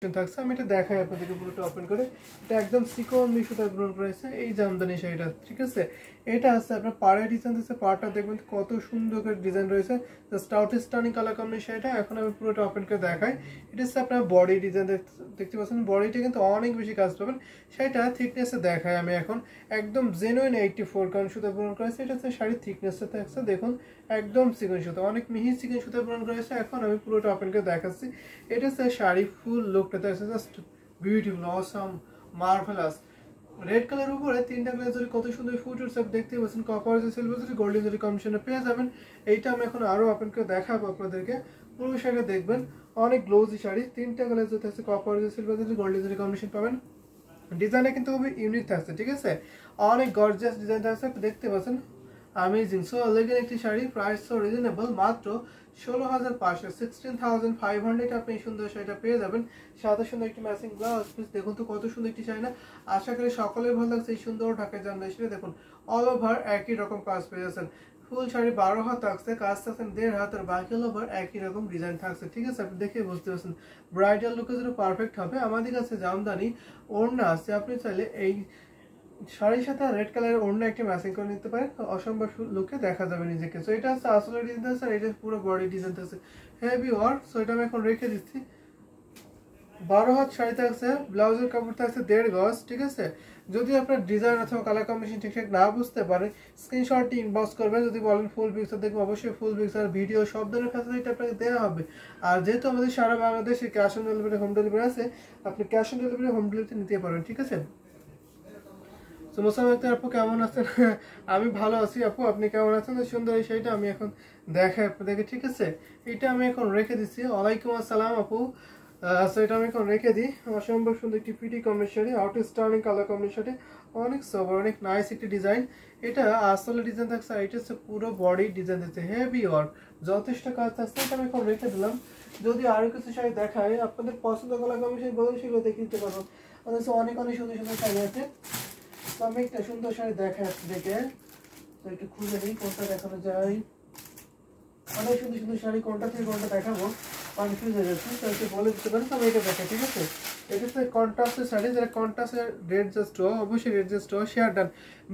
থাকছে। আমি এটা দেখাই আপনাদেরকে পুরোটা ওপেন করে। এটা একদম চিকন সুতায় বুনন করেছে এই জামদানি শাড়িটা, ঠিক আছে। এটা আছে আপনার পাড়ে ডিজাইন দিচ্ছে, পাড়টা দেখবেন কত সুন্দর করে ডিজাইন রয়েছে, জাস্ট আউটস্ট্যান্ডিং কালার কম্বিনেশন শাড়িটা। এখন আমি পুরোটা ওপেন করে দেখাই। এটা হচ্ছে আপনার বডি ডিজাইন দেখতে পাচ্ছেন, বডিটা কিন্তু অনেক বেশি কাজ পাবেন। শাড়িটা থিকনেসে দেখায় আমি এখন, একদম জেনুইন 84 কারণ সুতা বুনন করেছে। এটা হচ্ছে শাড়ির থিকনেসটা থাকছে, দেখুন একদম চিকন সুতা, অনেক মিহি চিকন সুতা বুনন করেছে। এখন আমি পুরোটা ওপেন করে দেখাচ্ছি। এটা হচ্ছে শাড়ি ফুল লুকটা আছে, just beautiful, awesome, marvellous. Red colour উপরে তিনটা গ্লেজারি কত সুন্দর ফুটার সব দেখতে পাচ্ছেন, কপার যে সিলভার জরি গোল্ডেন জরি কম্বিনেশনে পেয়ে যাবেন। এইটা আমি এখন আরো ওপেন করে দেখাবো আপনাদেরকে, পুরো শাড়িটা দেখবেন অনেক গ্লোজি শাড়ি। তিনটা কালার যেটা আছে কপার যে সিলভার জরি গোল্ডেন জরি কম্বিনেশন পাবেন। ডিজাইনটা কিন্তু খুবই ইউনিক থাকছে, ঠিক আছে, অনেক গর্জিয়াস ডিজাইন থাকছে, দেখতে পাচ্ছেন अमेजिंग। सो लेकिन एक शाड़ी प्राइस तो रिजनेबल मात्र 16,500 16,500 আপনি সুন্দর শাড়িটা পেয়ে যাবেন। সাদা সুন্দর একটি ম্যাচিং ব্লাউজ পিস, দেখুন তো কত সুন্দর একটি শাড়ি না। আশা করি সকলের ভালো লাগছে এই সুন্দর ঢাকায় জামদানি শাড়ি। দেখুন অল ওভার একই রকম কাজ পেয়ে যাচ্ছেন। ফুল শাড়ি 12 হাত থাকছে, কাজ থাকছে 1.5 হাত, আর বাকি অল ওভার একই রকম ডিজাইন থাকছে, ঠিক আছে। আপনি দেখে বুঝতে পারছেন ব্রাইডাল লুকের জন্য পারফেক্ট হবে। আমাদের কাছে জামদানি ওড়না আছে, আপনি চাইলে এই শাড়ির সাথে রেড কালারের অন্য একটা ম্যাচিং করে নিতে পারেন, অসম্ভব লুকে দেখা যাবে নিজেকে। সো এটা হচ্ছে আসলে ডিজাইন আছে, এটা পুরো বডি ডিজাইন আছে হেভি ওয়ার্ক। সো এটা আমি এখন রেখে দিচ্ছি। 12 হাত শাড়ি থাকছে, ব্লাউজের কাপড় থাকছে 1.5 গজ, ঠিক আছে। যদি আপনার ডিজাইন অথবা কালার কম্বিনেশন ঠিকঠাক না বুঝতে পারেন, স্ক্রিনশটটি ইনবক্স করবেন। যদি বলেন ফুল পিকচার দেখবো, অবশ্যই ফুল পিকচার ভিডিও সব ধরনের ফ্যাসিলিটি আপনাকে দেওয়া হবে। আর যেহেতু আমাদের সারা বাংলাদেশে cash on delivery home delivery আছে, আপনি cash on delivery home delivery নিতে পারবেন, ঠিক আছে। তো মোসাম্মেদ আক্তার আপু কেমন আছেন? আমি ভালো আছি আপু, আপনি কেমন আছেন? সুন্দর এই শাড়িটা আমি এখন দেখাই আপনাদেরকে, ঠিক আছে। এটা আমি এখন রেখে দিচ্ছি। ওয়ালাইকুম আসসালাম আপু। সো এটা আমি এখন রেখে দিই। অসম্ভব সুন্দর একটি pretty combination, outstanding colour combination, অনেক সবার অনেক নাইস একটি ডিজাইন। এটা আসলে ডিজাইন থাকছে, এটা হচ্ছে পুরো বডি ডিজাইন দিচ্ছে, হেভি ওয়ার্ক, যথেষ্ট কাজ থাকছে। এটা আমি এখন রেখে দিলাম। যদি আরো কিছু শাড়ি দেখায় আপনাদের পছন্দ কালার কম্বিনেশন বলুন, সেগুলো দেখে নিতে পারবো। অথচ অনেক অনেক সুন্দর সুন্দর শাড়ি আছে। তো আমি একটা সুন্দর শাড়ি দেখাই আপনাদেরকে, তো একটু খুঁজে নিই কোনটা দেখানো যায়। অনেক সুন্দর সুন্দর শাড়ি, কোনটা থেকে কোনটা দেখাবো কনফিউজ হয়ে যাচ্ছে, তো একটু বলে দিতে পারেন। তো আমি এটা দেখাই, ঠিক আছে। এটা হচ্ছে কন্ট্রাস্টের শাড়ি, যারা কন্ট্রাস্টের রেড জাস্ট অবশ্যই রেড জাস্ট শেয়ার ডান,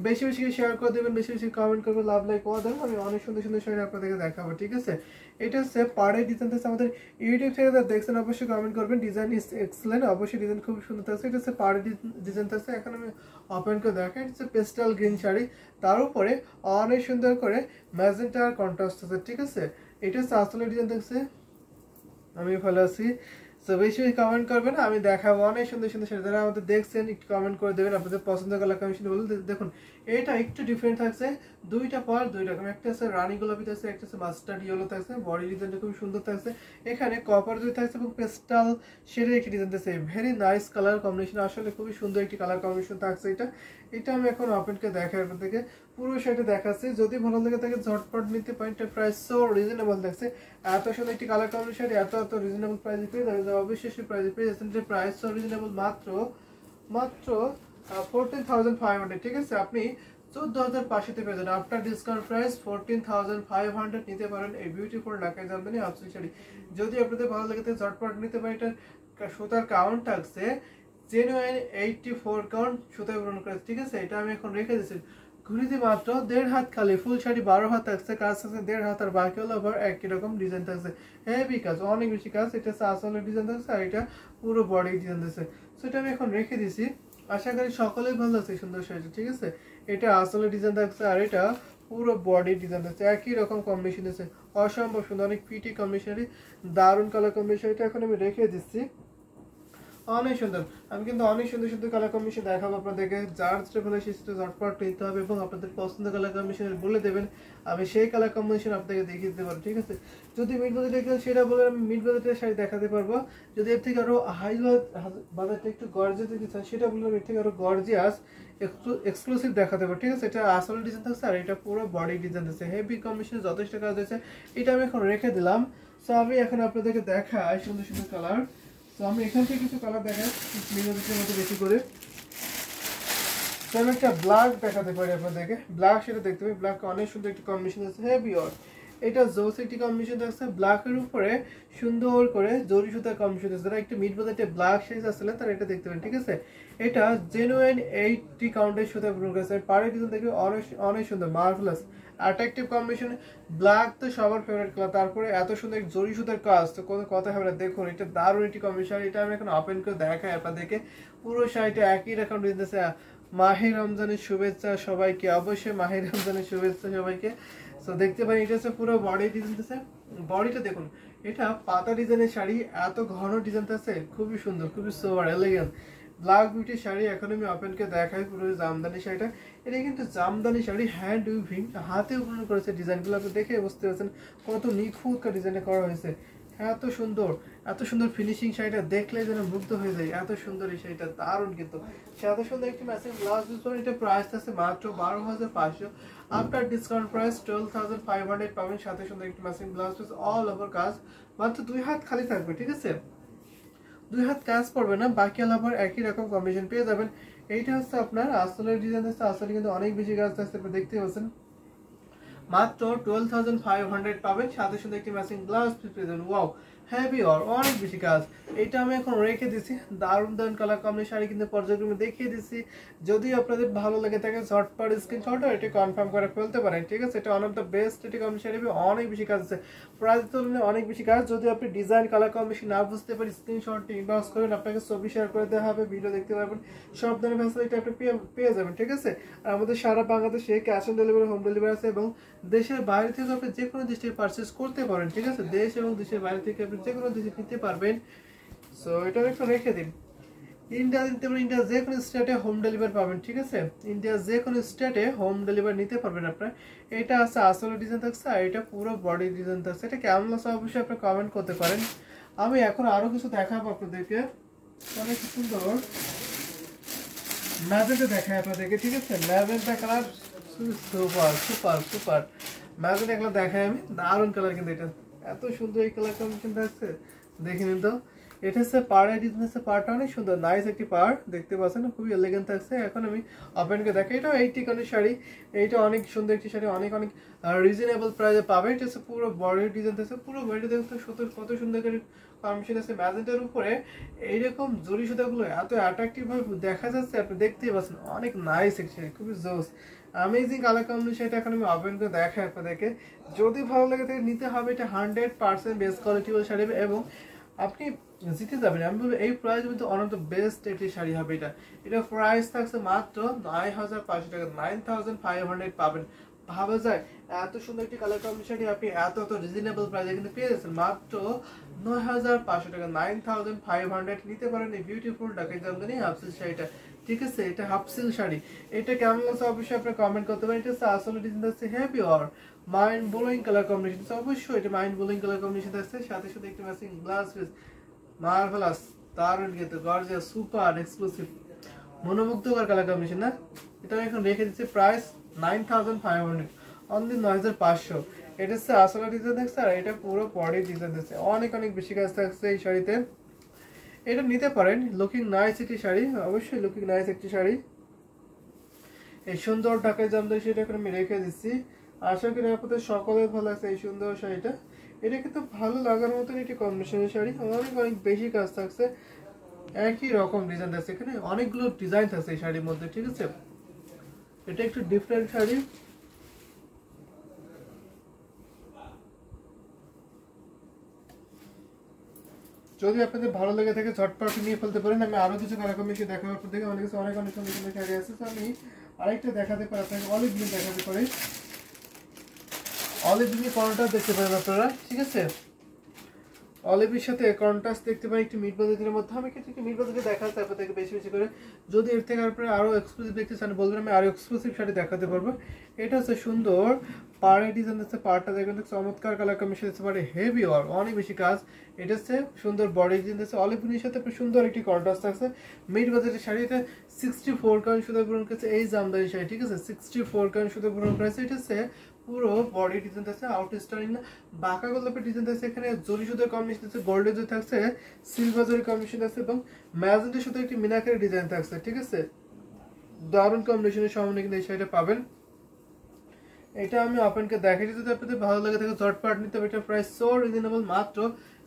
বেশি বেশি শেয়ার করে দেবেন, বেশি বেশি কমেন্ট করবেন, লাভ লাইক করে দেবেন। আমি অনেক সুন্দর সুন্দর শাড়ি আপনাদেরকে দেখাবো, ঠিক আছে। এটা হচ্ছে পাড়ের ডিজাইন থাকছে, আমাদের ইউটিউব থেকে যারা দেখছেন অবশ্যই কমেন্ট করবেন, ডিজাইন ইজ এক্সেলেন্ট, অবশ্যই ডিজাইন খুব সুন্দর থাকছে। এটা হচ্ছে পাড়ের ডিজাইন থাকছে। এখন আমি ওপেন করে দেখাই। এটা হচ্ছে পেস্টাল গ্রিন শাড়ি, তার উপরে অনেক সুন্দর করে ম্যাজেন্টা আর কন্ট্রাস্ট আছে, ঠিক আছে। এটা হচ্ছে আসলে ডিজাইন থাকছে। আমি ভালো আছি। সো বেশি বেশি কমেন্ট করবেন, আমি দেখাবো অনেক সুন্দর সুন্দর শাড়ি। যারা আমাদের দেখছেন একটু কমেন্ট করে দেবেন আপনাদের পছন্দের কালার কম্বিনেশন বলুন। দেখুন এটা একটু ডিফারেন্ট থাকছে, দুইটা পার দুই রকম, একটা আছে রানী গোলাপি থাকছে, একটা আছে মাস্টার্ড ইয়েলো থাকছে। বডি ডিজাইনটা খুব সুন্দর থাকছে, এখানে কপার জুই থাকছে এবং পেস্টাল শেডের একটি ডিজাইন থাকছে, ভেরি নাইস কালার কম্বিনেশন, আসলে খুবই সুন্দর একটি কালার কম্বিনেশন থাকছে। এটা আমি এখন ওপেনকে দেখাই আপনাদেরকে, পুরো শাড়িটা দেখাচ্ছি। যদি ভালো লাগে তাকে ঝটপট নিতে পারেন, এটা প্রাইস সো রিজনেবল থাকছে। এত সুন্দর একটি কালার কম্বিনেশন এত এত রিজনেবল প্রাইসে পেয়ে যাবে, অবশ্যই প্রাইসে পেয়ে যাচ্ছেন। যে প্রাইস সো রিজনেবল মাত্র 14,500, ঠিক আছে। আপনি 14,500 পেয়ে যাবেন, আফটার ডিসকাউন্ট প্রাইস 14,500 নিতে পারেন এই বিউটিফুল ঢাকায় জামদানি আফসি শাড়ি। যদি আপনাদের ভালো লাগে তাহলে ঝটপট নিতে পারেন। এটা সুতার কাউন্ট থাকছে জেনুইন 84 কাউন্ট সুতায় পূরণ করেছে, ঠিক আছে। এটা আমি এখন রেখে দিচ্ছি। ঘুরিতে মাত্র 1.5 হাত খালি, ফুল শাড়ি 12 হাত থাকছে, কাজ থাকছে 1.5 হাত, আর বাকি হলো আবার একই রকম ডিজাইন থাকছে, হেভি কাজ, অনেক বেশি কাজ। এটা আসলে ডিজাইন থাকছে, আর এটা পুরো বডি ডিজাইন থাকছে। সো এটা আমি এখন রেখে দিছি। আশা করি সকলেই ভালো লাগছে সুন্দর শাড়িটা, ঠিক আছে। এটা আসলে ডিজাইন থাকছে, আর এটা পুরো বডি ডিজাইন থাকছে, একই রকম কম্বিনেশন আছে, অসম্ভব সুন্দর, অনেক পিটি কম্বিনেশনারি, দারুণ কালার কম্বিনেশন। এটা এখন আমি রেখে দিচ্ছি, অনেক সুন্দর। আমি কিন্তু অনেক সুন্দর সুন্দর কালার কম্বিনেশন দেখাবো আপনাদেরকে, যার যেটা ভালো সেটা ঝটপট নিতে হবে এবং আপনাদের পছন্দ কালার কম্বিনেশন বলে দেবেন, আমি সেই কালার কম্বিনেশন আপনাকে দেখিয়ে দিতে পারবো, ঠিক আছে। যদি মিড বাজেট দেখেন সেটা বলে আমি মিড বাজেটের শাড়ি দেখাতে পারবো। যদি এর থেকে আরো হাই বাজেটটা একটু গর্জিয়াস দিতে চান সেটা বললে এর থেকে আরো গর্জিয়াস এক্সক্লুসিভ দেখাতে পারবো, ঠিক আছে। এটা আসল ডিজাইন থাকছে, আর এটা পুরো বডি ডিজাইন আছে, হেভি কম্বিনেশন, যথেষ্ট কাজ হয়েছে। এটা আমি এখন রেখে দিলাম। সো আমি এখন আপনাদেরকে দেখাই সুন্দর সুন্দর কালার। তো আমি এখান থেকে কিছু কালার দেখাই মিনিমামের মধ্যে বেশি করে। তো আমি একটা ব্ল্যাক দেখাতে পারি আপনাদেরকে, ব্ল্যাক সেটা দেখতে পাই, ব্ল্যাক অনেক সুন্দর একটি কম্বিনেশন আছে, হেভি ওয়ার্ক। এটা জোস একটি কম্বিনেশন থাকছে, ব্ল্যাকের উপরে সুন্দর করে জরি সুতার কম্বিনেশন থাকছে। যারা একটু মিড বাজেটে ব্ল্যাক শাড়ি আসলে তারা এটা দেখতে পারেন, ঠিক আছে। এটা জেনুইন 80 কাউন্টের সুতা ব্যবহার করেছে। পাড়ের ডিজাইন দেখবে অনেক অনেক সুন্দর, মার্ভেলাস অ্যাট্রাকটিভ কম্বিনেশন। ব্ল্যাক তো সবার ফেভারিট কালার, তারপরে এত সুন্দর জরি সুতার কাজ, তো কোনো কথা হবে না। দেখুন এটা দারুণ একটি কম্বিনেশন। এটা আমি এখন ওপেন করে দেখাই আপনাদেরকে। পুরো শাড়িটা একই রকম ডিজাইন। মাহে রমজানের শুভেচ্ছা সবাইকে, অবশ্যই মাহে রমজানের শুভেচ্ছা সবাইকে। তো দেখতে পারেন এটা হচ্ছে পুরো বডি ডিজাইন আছে। বডিটা দেখুন, এটা পাতা ডিজাইনের শাড়ি, এত ঘন ডিজাইন আছে, খুবই সুন্দর, খুবই সোবার এলিগেন্ট ব্ল্যাক বিউটি শাড়ি। এখন আমি ওপেনকে দেখাই পুরো জামদানি শাড়িটা। এটা কিন্তু জামদানি শাড়ি, হ্যান্ড উইভিং, হাতে উপলব্ধ করেছে। ডিজাইনগুলো আপনি দেখে বুঝতে পারছেন কত নিখুঁত ডিজাইনে করা হয়েছে। এত সুন্দর, এত সুন্দর ফিনিশিং। শাড়িটা দেখলে যেন মুগ্ধ হয়ে যায়, এত সুন্দর এই শাড়িটা, দারুণ। কিন্তু এত সুন্দর একটি ম্যাচিং ব্লাউজ ইউজ করে। এটা প্রাইস আছে মাত্র 12,500, আফটার ডিসকাউন্ট প্রাইস 12,500 পাবেন। সাথে সুন্দর একটি matching blouse piece, all over কাজ, মাত্র 2 হাত খালি থাকবে, ঠিক আছে। 2 হাত কাজ পড়বে না, বাকি আলাবার একই রকম কম্বিনেশন পেয়ে যাবেন। এইটা হচ্ছে আপনার আসলের ডিজাইন আছে। আসলে কিন্তু অনেক বেশি কাজ থাকছে, আপনি দেখতে পাচ্ছেন। মাত্র 12,500 পাবেন। সাথে সাথে একটি ম্যাচিং ব্লাউজ পিস পেয়ে যাবেন। ওয়াও, হেভি অর অনেক বেশি কাজ। এটা আমি এখন রেখে দিছি। দারুণ দারুণ কালার কম্বিনেশন শাড়ি কিন্তু পর্যায়ক্রমে দেখিয়ে দিচ্ছি। যদি আপনাদের ভালো লাগে থাকে ঝটপট স্ক্রিনশট এটি কনফার্ম করে ফেলতে পারেন, ঠিক আছে। এটা ওয়ান অফ দ্য বেস্ট এটি কম্বিনেশন শাড়ি, অনেক বেশি কাজ আছে, প্রাইস তুলনায় অনেক বেশি কাজ। যদি আপনি ডিজাইন কালার কম্বিনেশন না বুঝতে পারি স্ক্রিনশট ইনবক্স করবেন, আপনাকে ছবি শেয়ার করে দেওয়া হবে, ভিডিও দেখতে পারবেন, সব ধরনের ফ্যাসিলিটি আপনি পেয়ে যাবেন, ঠিক আছে। আর আমাদের সারা বাংলাদেশে cash on delivery, home delivery আছে, এবং দেশের বাইরে থেকে আপনি যে কোনো দেশ থেকে পারচেস করতে পারেন, ঠিক আছে। দেশ এবং দেশের বাইরে থেকে আপনি যে কোনো দেশে নিতে পারবেন। সো এটা একটু রেখে দিন। ইন্ডিয়া নিতে পারেন, ইন্ডিয়া যে কোনো স্টেটে হোম ডেলিভারি পাবেন, ঠিক আছে। ইন্ডিয়া যে কোনো স্টেটে হোম ডেলিভারি নিতে পারবেন আপনার। এটা আছে আসলে ডিজাইন থাকছে, আর এটা পুরো বডি ডিজাইন থাকছে। এটা কেমন লাগছে অবশ্যই আপনি কমেন্ট করতে পারেন। আমি এখন আরো কিছু দেখাবো আপনাদেরকে, অনেক সুন্দর ম্যাজেন্টা দেখায় আপনাদেরকে, ঠিক আছে। Magenta colour super super super. Magenta colour দেখায় আমি, দারুণ কালার কিন্তু এটা, এত সুন্দর এই কালার কম্বিনেশন থাকছে, দেখে নিন তো। এটা হচ্ছে পাড়ের ডিজাইন আছে, পাড়টা অনেক সুন্দর, নাইস একটি পাড় দেখতে পাচ্ছেন, খুবই এলিগেন্ট থাকছে। এখন আমি ওপেনকে দেখাই। এটা 80 কানের শাড়ি, এইটা অনেক সুন্দর একটি শাড়ি, অনেক অনেক রিজনেবল প্রাইসে পাবে। এটা হচ্ছে পুরো বডির ডিজাইন আছে, পুরো বডি দেখতে কত সুন্দর করে কম্বিনেশন আছে। ম্যাজেন্টার উপরে এইরকম জরি সুতাগুলো এত অ্যাট্রাকটিভ ভাবে দেখা যাচ্ছে, আপনি দেখতেই পাচ্ছেন, অনেক নাইস একটি শাড়ি, খুবই জোস অ্যামেজিং কালার কম্বিনেশন। এটা এখন আমি ওপেন করে দেখাই আপনাদেরকে। যদি ভালো লাগে তাহলে নিতে হবে। এটা 100% বেস্ট কোয়ালিটির শাড়ি, এবং আপনি জিতে যাবেন। আমি বলবো এই প্রাইস কিন্তু অন অফ দ্য বেস্ট একটি শাড়ি হবে। এটা প্রাইস থাকছে মাত্র 9,500 টাকা, 9,500 পাবেন। ভাবা যায় এত সুন্দর একটি কালার কম্বিনেশন আপনি এত রিজনেবল প্রাইসে কিন্তু পেয়ে যাচ্ছেন, মাত্র 9,500 টাকা, 9,500 নিতে পারেন এই বিউটিফুল ঢাকাই জামদানি হাফ সিল্ক শাড়িটা, ঠিক আছে। এটা হাফ সিল্ক শাড়ি, এটা কেমন লাগছে অবশ্যই আপনি কমেন্ট করতে পারেন। এটা আসলে ডিজাইন আছে heavy or mind blowing colour combination, অবশ্যই এটা মাইন্ড ব্লোয়িং কালার কম্বিনেশন আছে। সাথে সাথে একটা ম্যাচিং গ্লাস পিস, মার্ভেলাস, দারুণ কিন্তু গর্জিয়াস, সুপার এক্সক্লুসিভ, মনোমুগ্ধকর কালার কম্বিনেশন না। এটা আমি এখন রেখে দিচ্ছি, প্রাইস 9,500, অনলি 9,500। এটা হচ্ছে আসলে ডিজাইন দেখছে, আর এটা পুরো বডি ডিজাইন দেখছে, অনেক অনেক বেশি কাজ থাকছে এই শাড়িতে। এটা নিতে পারেন, লুকিং নাইস একটি শাড়ি, অবশ্যই লুকিং নাইস একটি শাড়ি। এই সুন্দর ঢাকায় জামদানি সেটা এখন আমি রেখে দিচ্ছি। আশা করি আপনাদের সকলের ভালো লাগছে এই সুন্দর শাড়িটা। এটা কিন্তু ভালো লাগার মতন একটি কম্বিনেশনের শাড়ি, অনেক অনেক বেশি কাজ থাকছে, একই রকম ডিজাইন থাকছে, এখানে অনেকগুলো ডিজাইন থাকছে এই শাড়ির মধ্যে, ঠিক আছে। এটা একটু ডিফারেন্ট শাড়ি। যদি আপনাদের ভালো লেগে থাকে ঝটপট নিয়ে ফেলতে পারেন। আমি আরো কিছু কালার কম্বিনেশন দেখাবো আপনাদেরকে, অনেক কিছু অনেক অনেক সুন্দর সুন্দর শাড়ি আছে। তো আমি আরেকটা দেখাতে পারি আপনাকে, অলিভ গ্রিন দেখাতে পারি। অলিভ গ্রিন কর্নারটা দেখতে পারেন আপনারা, ঠিক আছে। অলিভের সাথে কন্ট্রাস্ট দেখতে পাই একটু মিড বাজেটের মধ্যে। আমি কিছু মিড বাজেটে দেখাতে আপনাদেরকে বেশি বেশি করে। যদি এর থেকে আপনারা আরো এক্সক্লুসিভ দেখতে চান বলবেন, আমি আরো এক্সক্লুসিভ শাড়ি দেখাতে পারবো। এটা হচ্ছে সুন্দর পাড়ে ডিজাইন আছে, পাড়টা দেখবেন চমৎকার কালার কম্বিনেশন আছে, পাড়ে হেভি আর অনেক বেশি কাজ। এটা হচ্ছে সুন্দর বডি ডিজাইন আছে, অলিভ গ্রিনের সাথে সুন্দর একটি কন্ট্রাস্ট আছে। মিড বাজেটের শাড়ি, এটা 64 কাউন্ট সুতা গ্রহণ করেছে এই জামদানি শাড়ি, ঠিক আছে। 64 কাউন্ট সুতা গ্রহণ করেছে। এটা হচ্ছে পুরো বডি ডিজাইন আছে, আউট স্টারিং না, বাঁকা গোলাপের ডিজাইন আছে। এখানে জরি সুতার কম্বিনেশন আছে, গোল্ডের জরি থাকছে, সিলভার জরি কম্বিনেশন আছে, এবং ম্যাজেন্টার সাথে একটি মিনাকারি ডিজাইন থাকছে, ঠিক আছে। দারুণ কম্বিনেশনের সামনে কিন্তু এই শাড়িটা পাবেন। এটা আমি ওপেনকে দেখাচ্ছি, যদি আপনাদের ভালো লাগে থাকে ঝটপট নিতে হবে। এটা প্রাইস সো রিজনেবল, মাত্র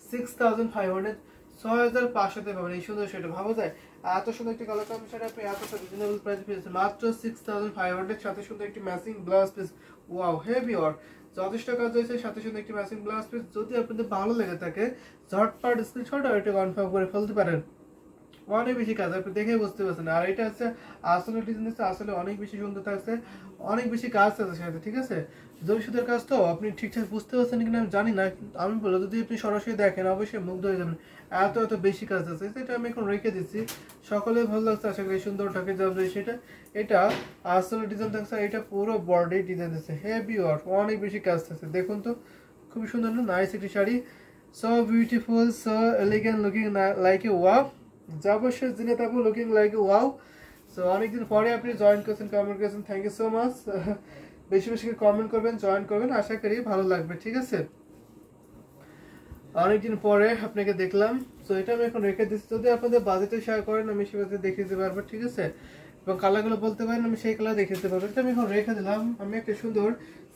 6500, 6500 পাবেন এই সুন্দর শাড়িটা। ভাবা যায় এত সুন্দর একটি কালার কম্বিনেশন আপনি এতটা রিজনেবল প্রাইসে পেয়েছেন মাত্র 6500, সাথে সুন্দর একটি matching blouse piece. Wow, heavy work, যথেষ্ট কাজ হয়েছে, সাথে সুন্দর একটি ম্যাচিং ব্লাউজ পিস। যদি আপনাদের ভালো লেগে থাকে ঝটপট স্ক্রিনশট আর এটা কনফার্ম করে ফেলতে পারেন। অনেক বেশি কাজ আপনি দেখে বুঝতে পারছেন। আর এটা হচ্ছে আসলে ডিজাইন, আসলে অনেক বেশি সুন্দর থাকছে, অনেক বেশি কাজ আছে সাথে, ঠিক আছে। জরি সুতার কাজ তো আপনি ঠিকঠাক বুঝতে পারছেন কিনা আমি জানি না, আমি বলবো যদি আপনি সরাসরি দেখেন অবশ্যই মুগ্ধ হয়ে যাবেন, এত এত বেশি কাজ আছে। এটা আমি এখন রেখে দিচ্ছি, সকলে ভালো লাগছে আশা করি, সুন্দর থাকে যাবে সেটা। এটা আসলে ডিজাইন থাকছে, এটা পুরো বডি ডিজাইন আছে, হেভি ওয়ার্ক, অনেক বেশি কাজ থাকছে। দেখুন তো খুবই সুন্দর না, নাইস একটি sari, so beautiful, so elegant, looking like a wow, অবশ্যই জিনাত আপু looking like a wow. So অনেকদিন পরে আপনি জয়েন করেছেন, কমেন্ট করেছেন, থ্যাংক ইউ সো মাচ। বেশি বেশি কমেন্ট করবেন, জয়েন করবেন, আশা করি ভালো লাগবে, ঠিক আছে। অনেকদিন পরে আপনাকে দেখলাম, তো এটা আমি এখন রেখে দিচ্ছি। যদি আপনাদের বাজেটে শেয়ার করেন আমি সে বাজেটে দেখিয়ে দিতে পারবো, ঠিক আছে। এবং কালারগুলো বলতে পারেন আমি সেই কালার দেখিয়ে দিতে পারবো। এটা আমি এখন রেখে দিলাম। আমি একটা সুন্দর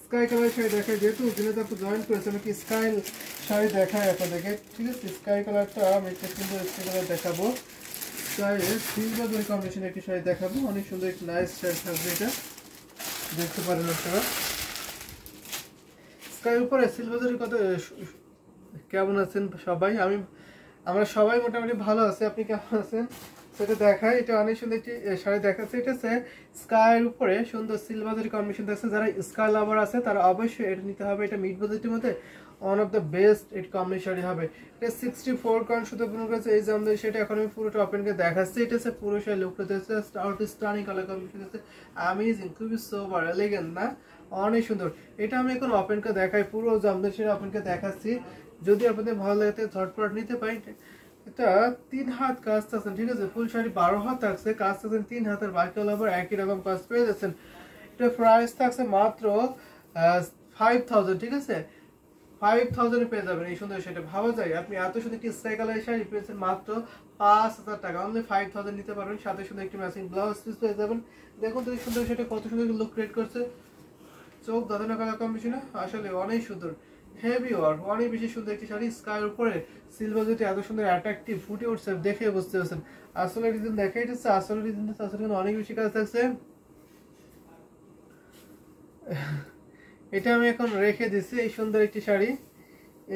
স্কাই কালার শাড়ি দেখাই, যেহেতু জিনাত আপু জয়েন করেছে আমি কি স্কাই শাড়ি দেখাই আপনাদেরকে, ঠিক আছে। স্কাই কালারটা আমি একটা সুন্দর স্কাই কালার দেখাবো, সিলভার কম্বিনেশন একটি শাড়ি দেখাবো, অনেক সুন্দর একটি নাইস শাড়ি থাকবে, এটা দেখতে পারেন আপনারা। স্কাই উপরে সিলভারের কত, কেমন আছেন সবাই? আমরা সবাই মোটামুটি ভালো আছি, আপনি কেমন আছেন সেটা দেখায়। এটা অনেক সুন্দর একটি শাড়ি দেখাচ্ছে, এটা হচ্ছে স্কাইয়ের উপরে সুন্দর সিলভারের কম্বিনেশন দেখছে। যারা স্কাই লাভার আছে তারা অবশ্যই এটা নিতে হবে, এটা মিড বাজেটের মধ্যে one of the best at combination sari হবে। এটা 64 কারণ শুধু পূর্ণ করেছে এই জামদানি, সেটা এখন আমি পুরোটা ওপেন করে দেখাচ্ছি। এটা হচ্ছে পুরো শাড়ি লুকটা দেখছে, স্টানিং কালার কম্বিনেশন দেখছে, অ্যামেজিং, খুবই সোবার এলিগেন্ট না, অনেক সুন্দর। এটা আমি এখন ওপেন করে দেখাই, পুরো জামদানি শাড়ি ওপেন করে দেখাচ্ছি। যদি আপনাদের ভালো লাগে ঝটপট নিতে পারেন। এটা 3 হাত কাজ থাকছেন, ঠিক আছে, ফুল শাড়ি 12 হাত থাকছে, কাজ থাকছেন 3 হাতের, বাকি হলো আবার একই রকম কাজ পেয়ে যাচ্ছেন। এটা প্রাইস থাকছে মাত্র 5000, ঠিক আছে, 5000 পেয়ে যাবেন এই সুন্দর শাড়িটা। ভাবা যায় আপনি এত সুন্দর একটি স্কাই কালার শাড়ি পেয়েছেন মাত্র 5000 টাকা, অনলি 5000 নিতে পারবেন, সাথে সুন্দর একটি ম্যাচিং ব্লাউজ পিস পেয়ে যাবেন। দেখুন তো এই সুন্দর শাড়িটা কত সুন্দর লুক ক্রিয়েট করছে, চোখ দাদানো কালার কম্বিনেশন, আসলে অনেক সুন্দর, হেভি ওয়ার্ক, অনেক বেশি সুন্দর একটি শাড়ি। স্কাইয়ের উপরে সিলভার যেটা এত সুন্দর অ্যাট্রাকটিভ ফুটে উঠছে, দেখে বুঝতে পারছেন। আসলে ডিজাইন দেখে এটা আসলে ডিজাইন আসলে কিন্তু অনেক বেশি কাজ থাকছে। এটা আমি এখন রেখে দিচ্ছি, এই সুন্দর একটি শাড়ি।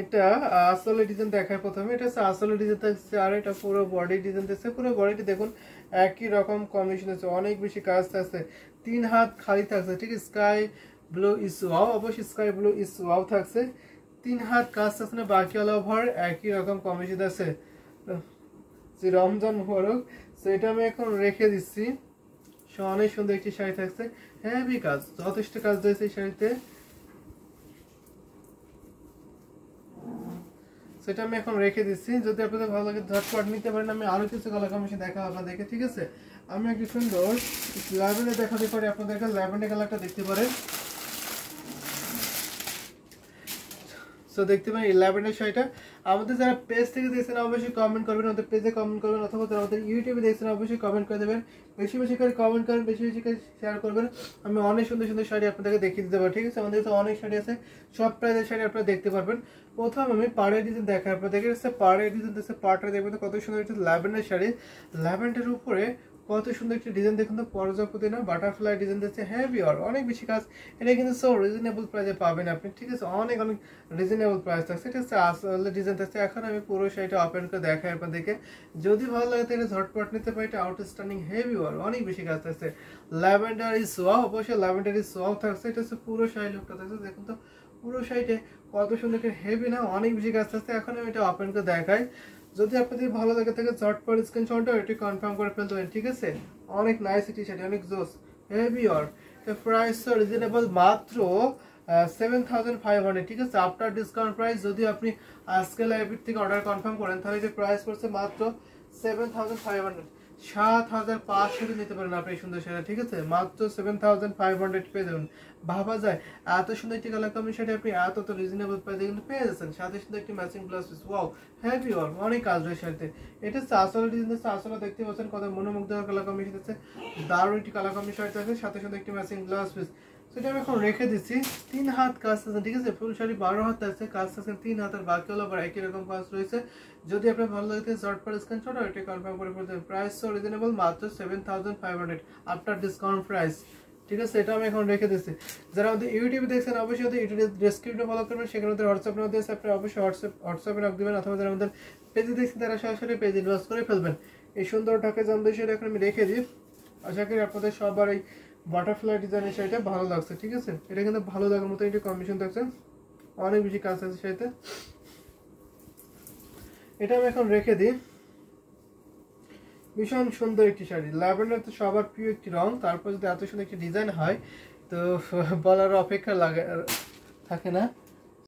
এটা আসলে ডিজাইন দেখায় প্রথমে, এটা হচ্ছে আসলে ডিজাইন থাকছে, আর এটা পুরো বডি ডিজাইন থাকছে, পুরো বডিটি দেখুন একই রকম কম্বিনেশন আছে, অনেক বেশি কাজ থাকছে, 3 হাত খালি থাকছে, ঠিক আছে। স্কাই ব্লু ইস ওয়াও, অবশ্যই স্কাই ব্লু ইস ওয়াও থাকছে, 3 হাত কাজ থাকছে না, বাকি অল ওভার একই রকম কম্বিনেশন আছে। রমজান মোবারক। তো এটা আমি এখন রেখে দিচ্ছি, অনেক সুন্দর একটি শাড়ি থাকছে, হেভি কাজ, যথেষ্ট কাজ রয়েছে এই শাড়িতে। সেটা আমি এখন রেখে দিচ্ছি, যদি আপনাদের ভালো লাগে ঝটপট নিতে পারেন। আমি আরো কিছু কালার কম্বিনেশন দেখাবো আপনাদেরকে, ঠিক আছে। আমি একটি সুন্দর ল্যাভেন্ডার দেখাতে পারি আপনাদেরকে, ল্যাভেন্ডার কালারটা দেখতে পারেন। সো দেখতে পারেন এই ল্যাভেন্ডার শাড়িটা। আমাদের যারা পেজ থেকে দেখছেন অবশ্যই কমেন্ট করবেন, আমাদের পেজে কমেন্ট করবেন, অথবা যারা আমাদের ইউটিউবে দেখছেন অবশ্যই কমেন্ট করে দেবেন, বেশি বেশি করে কমেন্ট করেন, বেশি বেশি করে শেয়ার করবেন। আমি অনেক সুন্দর সুন্দর শাড়ি আপনাদেরকে দেখিয়ে দিতে পারি, ঠিক আছে। আমাদের তো অনেক শাড়ি আছে, সব প্রাইজের শাড়ি আপনারা দেখতে পারবেন। প্রথম আমি পাড়ের ডিজাইন দেখাই আপনাদেরকে, পাড়ের ডিজাইন দেখছে, পাড়টা দেখবেন কত সুন্দর একটি ল্যাভেন্ডার শাড়ি, ল্যাভেন্ডারের উপরে কত সুন্দর একটি ডিজাইন দেখুন তো, প্রজাপতি না বাটারফ্লাই ডিজাইন দিচ্ছে, হেভি আর অনেক বেশি কাজ। এটা কিন্তু সো রিজনেবল প্রাইসে পাবেন আপনি, ঠিক আছে, অনেক অনেক রিজনেবল প্রাইস থাকছে, এটা হচ্ছে আসলে ডিজাইন থাকছে। এখন আমি পুরো শাড়িটা ওপেন করে দেখাই আপনাদেরকে, যদি ভালো লাগে তাহলে ঝটপট নিতে পারি। এটা আউটস্ট্যান্ডিং হেভি আর অনেক বেশি কাজ থাকছে, ল্যাভেন্ডার ইজ ওয়াও, অবশ্যই ল্যাভেন্ডার ইজ ওয়াও থাকছে। এটা হচ্ছে পুরো শাড়ি লুকটা থাকছে, দেখুন তো পুরো শাড়িতে কত সুন্দর হেভি না, অনেক বেশি কাজ থাকছে। এখন আমি এটা ওপেন করে দেখাই, যদি আপনাদের ভালো লাগে থাকে ঝটপট স্ক্রিনশটটা এটি কনফার্ম করে ফেলতে পারেন, ঠিক আছে। অনেক নাইস একটি শাড়ি, অনেক জোস, হেভি আর প্রাইস রিজনেবল, মাত্র 7500, ঠিক আছে, আফটার ডিসকাউন্ট প্রাইস। যদি আপনি আজকে লাইব্রেরি থেকে অর্ডার কনফার্ম করেন তাহলে যে প্রাইস পড়ছে মাত্র 7500, 7500 নিতে পারেন আপনি এই সুন্দর শাড়ি, ঠিক আছে, মাত্র 7500 পেয়ে যাবেন। ভাবা যায় এত সুন্দর একটি কালার কম্বিনেশন আপনি এত তো রিজনেবল প্রাইসে কিন্তু পেয়ে যাচ্ছেন, সাথে সাথে একটি matching blouse piece, wow, heavy work, অনেক কাজ রয়েছে শাড়িতে। এটা আসলে ডিজাইন আছে, আসলে দেখতে পাচ্ছেন কত মনোমুগ্ধকর কালার কম্বিনেশন আছে, দারুণ একটি কালার কম্বিনেশন আছে, সাথে সাথে একটি ম্যাচিং ব্লাউজ পিস। সেটা আমি এখন রেখে দিচ্ছি। 3 হাত কাজ আছে, ঠিক আছে, ফুল শাড়ি 12 হাত আছে, কাজ আছে 3 হাত, আর বাকি হলো আবার একই রকম কাজ রয়েছে। যদি আপনার ভালো লাগে ঝটপট স্ক্রিনশট আর এটা কনফার্ম করে ফেলতে। প্রাইস সো রিজনেবল, মাত্র 7500 আফটার ডিসকাউন্ট প্রাইস, ঠিক আছে। এটা আমি এখন রেখে দিচ্ছি। যারা আমাদের ইউটিউবে দেখছেন অবশ্যই আমাদের ইউটিউব ডেসক্রিপশনে ফলো করবেন, সেখানে আমাদের হোয়াটসঅ্যাপ নাম্বার দিয়েছে, আপনারা অবশ্যই হোয়াটসঅ্যাপে রাখ দিবেন, অথবা যারা আমাদের পেজে দেখছেন তারা সরাসরি পেজ ইনভেস্ট করে ফেলবেন। এই সুন্দর ঢাকা জামদানি শাড়ি এখন আমি রেখে দিই। আশা করি আপনাদের সবার এই বাটারফ্লাই ডিজাইনের শাড়িটা ভালো লাগছে, ঠিক আছে। এটা কিন্তু ভালো লাগার মতো একটা কম্বিনেশন থাকছে, অনেক বেশি কাজ আছে শাড়িতে। এটা আমি এখন রেখে দিই। ভীষণ সুন্দর একটি শাড়ি, ল্যাভেন্ডার তো সবার প্রিয় একটি রং, তারপর যদি এত সুন্দর একটি ডিজাইন হয় তো বলার অপেক্ষা লাগে থাকে না।